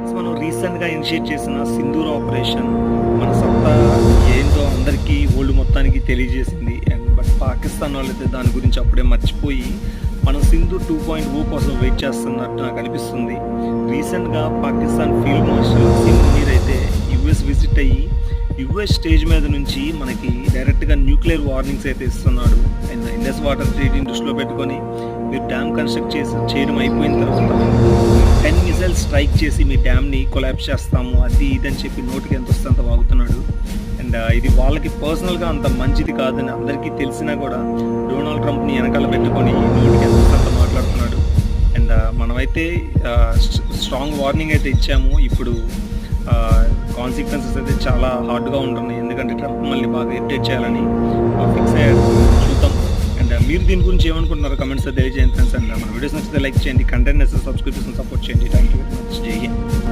మనం రీసెంట్‌గా ఇనిషియేట్ చేసిన సింధూర్ ఆపరేషన్ మన సత్తా ఏందో అందరికీ వరల్డ్ మొత్తానికి తెలియజేసింది. బట్ పాకిస్తాన్ వాళ్ళైతే దాని గురించి అప్పుడే మర్చిపోయి మనం సింధూర్ 2.0 కోసం వెయిట్ చేస్తున్నట్టు నాకు అనిపిస్తుంది. రీసెంట్‌గా పాకిస్తాన్ ఫీల్డ్ మార్షల్ అసీం మునీర్ అయితే యూఎస్ విజిట్ అయ్యి యూఎస్ స్టేజ్ మీద నుంచి మనకి డైరెక్ట్‌గా న్యూక్లియర్ వార్నింగ్స్ అయితే ఇస్తున్నాడు. అండ్ ఇండస్ వాటర్ ట్రీటీని దృష్టిలో పెట్టుకొని మీరు డ్యామ్ కన్‌స్ట్రక్ట్ చేయడం అయిపోయిన తర్వాత 10 మిసైల్స్ స్ట్రైక్ చేసి మీ డ్యామ్‌ని కొలాప్స్ చేస్తాము. అది ఇది అని చెప్పి నోటికి ఎంతొస్తే అంత వాగుతున్నాడు. అండ్ ఇది వాళ్ళకి పర్సనల్‌గా అంత మంచిది కాదని అందరికీ తెలిసినా కూడా డొనాల్డ్ ట్రంప్‌ని వెనకాల పెట్టుకొని నోటికి ఎంతొస్తే అంత మాట్లాడుతున్నాడు. అండ్ మనమైతే స్ట్రాంగ్ వార్నింగ్ అయితే ఇచ్చాము. ఇప్పుడు కాన్సిక్వెన్సెస్ అయితే చాలా హార్డ్‌గా ఉంటున్నాయి. ఎందుకంటే ట్రంప్ మళ్ళీ బాగా ఇరిటేట్ చేయాలని ఫిక్స్ అయ్యాడు. చూద్దాం. అండ్ మీరు దీని గురించి ఏమనుకుంటున్నారో కమెంట్స్‌లో తెలియజేయండి ఫ్రెండ్స్. అండ్ మన వీడియోస్ నచ్చితే లైక్ చేయండి, కంటెంట్ నచ్చితే సబ్స్క్రైబ్ చేసుకొని సపోర్ట్ చేయండి. Thank you very much. జై హింద్.